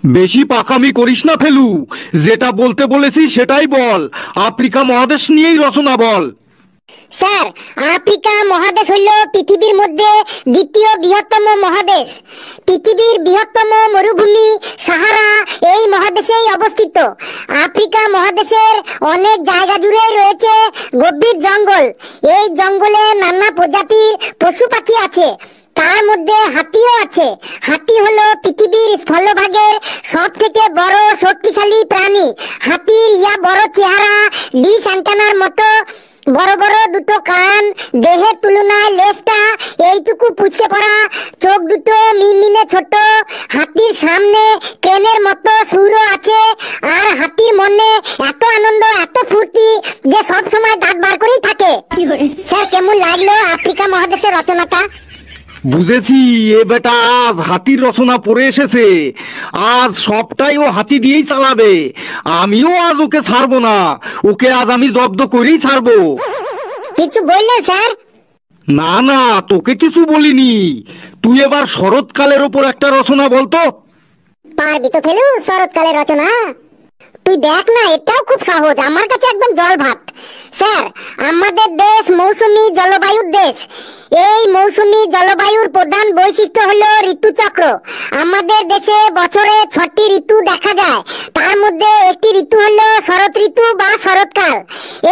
বেশি পাকামি করিস না ফেলু, যেটা বলতে বলেছি সেটাই বল। আফ্রিকা মহাদেশ নিয়েই রচনা বল। স্যার, আফ্রিকা মহাদেশ হইল পৃথিবীর মধ্যে দ্বিতীয় বৃহত্তম মহাদেশ। পৃথিবীর বৃহত্তম মরুভূমি সাহারা এই মহাদেশেই অবস্থিত। আফ্রিকা মহাদেশের অনেক জায়গা জুড়ে রয়েছে গভীর জঙ্গল। এই জঙ্গলে নানা প্রজাতির পশু পাখি আছে, তার মধ্যে হাতিও আছে। হাতি হলো পৃথিবীর স্থলভাগের সব থেকে বড় শক্তিশালী প্রাণী। হাতির বড় চেহারা, ডিশ অ্যান্টেনার মতো বড় বড় দুটো কান, দেহের তুলনায় লেজটা এইটুকু পুচকে পড়া, চোখ দুটো মিনমিনে ছোট। হাতির সামনে ক্রেনের মতো সুরও আছে। আর হাতির মনে এত আনন্দ, এত ফুর্তি যে সব সময় দাঁত বার করেই থাকে। স্যার, কেমন লাগলো আফ্রিকা মহাদেশের রচনাটা? বুঝেছি, এ বেটা আজ হাতির রচনা পড়ে এসেছে। আজ সবটাই ও হাতি দিয়েই চালাবে। আমিও আজ ওকে ছাড়বো না, ওকে আজ আমি জব্দ করেই ছাড়বো। কিছু বললেন স্যার? না না, তোকে কিছু বলিনি। তুই এবার শরৎকালের ওপর একটা রচনা বলতো। পারবি তো ফেলু শরৎকালের রচনা? তুই দেখ না, এটাও খুব সহজ, আমার কাছে একদম জল ভাত। স্যার, আমাদের দেশ মৌসুমী জলবায়ুর দেশ। এই মৌসুমী জলবায়ুর প্রধান বৈশিষ্ট্য হলো ঋতুচক্র। আমাদের দেশে বছরে 6টি ঋতু দেখা যায়। তার মধ্যে একটি ঋতু হলো শরৎ ঋতু বা শরৎকাল।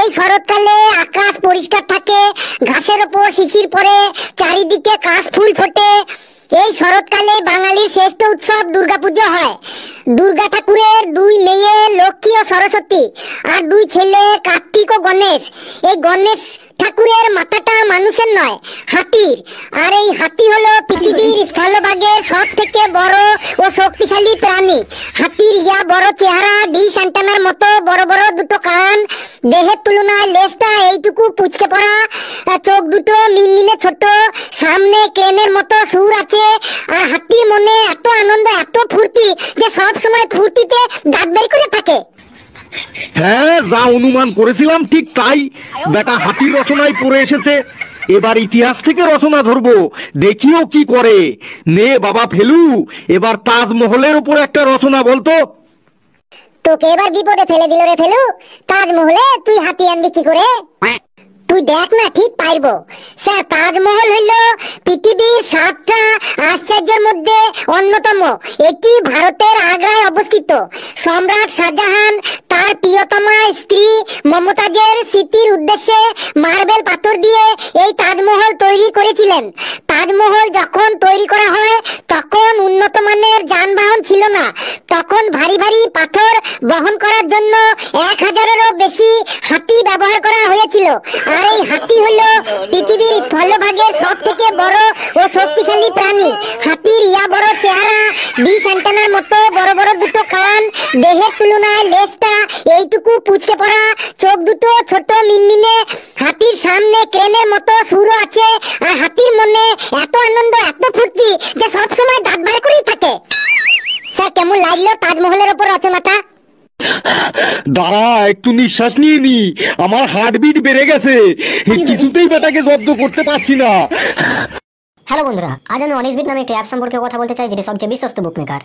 এই শরৎকালে আকাশ পরিষ্কার থাকে, ঘাসের ওপর শিশির পড়ে, চারিদিকে কাশ ফুল ফোটে। এই শরৎকালে বাঙালির শ্রেষ্ঠ উৎসব দুর্গাপুজো হয়। দুর্গা ঠাকুরের 2 মেয়ে লক্ষ্মী ও সরস্বতী, আর 2 ছেলে কার্তিক ও গণেশ। এই গণেশ ঠাকুরের মাথাটা মানুষের নয়, হাতির। আর এই হাতি হলো পৃথিবীর স্থলভাগের সব থেকে বড় ও শক্তিশালী প্রাণী। হাতির বড় চেহারা, ডিশ অ্যান্টেনার মতো বড় বড় দুটো কান, দেহের তুলনায় লেজটা এইটুকু পুচকে পড়া, চোখ দুটো মিনমিনে ছোট, সামনে ক্রেনের মতো সুর আছে। আর হাতির মনে এত আনন্দ, এত ফুর্তি যে সব সময় ফুর্তিতে দাঁত বের করে থাকে। হ্যাঁ, যা অনুমান করেছিলাম ঠিক তাই। বেটা হাতির রচনায় পড়ে এসেছে। এবার ইতিহাস থেকে রচনা ধরবো, দেখিও কি করে। নে বাবা ফেলু, এবার তাজমহলের উপর একটা রচনা বলতো। তোকে এবার বিপদে ফেলে দিল রে ফেলু। তাজমহলে তুই হাতি আনবি কি করে? তুই দেখ না, ঠিক পারবো। স্যার, তাজমহল হইল পৃথিবীর 7টা আশ্চর্যের মধ্যে অন্যতম। এটি ভারতের আগ্রায় অবস্থিত। সম্রাট শাহজাহান তার প্রিয়তমা স্ত্রী মমতাজের স্মৃতির উদ্দেশ্যে মার্বেল পাথর দিয়ে এই তাজমহল তৈরি করেছিলেন। তাজমহল যখন তৈরি করা হয় তখন উন্নত মানের যানবাহন ছিল না। তখন ভারী ভারী পাথর বহন করার জন্য 1000-এরও বেশি হাতি ব্যবহার করা হয়েছিল। আর এই হাতি হলো পৃথিবীর স্থলভাগের সব থেকে বড় ও শক্তিশালী প্রাণী। হাতির বড় চেহারা, ডিশ অ্যান্টেনার মতো বড় বড় দুটো কান, দেহের তুলনায় লেজটা এইটুকু পুচকে পড়া, চোখ দুটো ছোট মিনমিনে। হাতির সামনে ক্রেনের মতো সুরও আছে। আর হাতির মনে এত আনন্দ, এত ফুর্তি যে সব সময় দাঁত বার করেই থাকে। স্যার, কেমন লাগলো তাজমহলের উপর রচনাটা? দাঁড়া, একটু নিঃশ্বাস নিয়ে নি, আমার হার্টবিট বেড়ে গেছে। কিছুতেই বেটাকে জব্দ করতে পারছি না। হ্যালো বন্ধুরা, আজ আমি অনিসবিট নামে একটি অ্যাপ সম্পর্কে কথা বলতে চাই, যেটি সবচেয়ে বিশ্বস্ত বুক মেকার।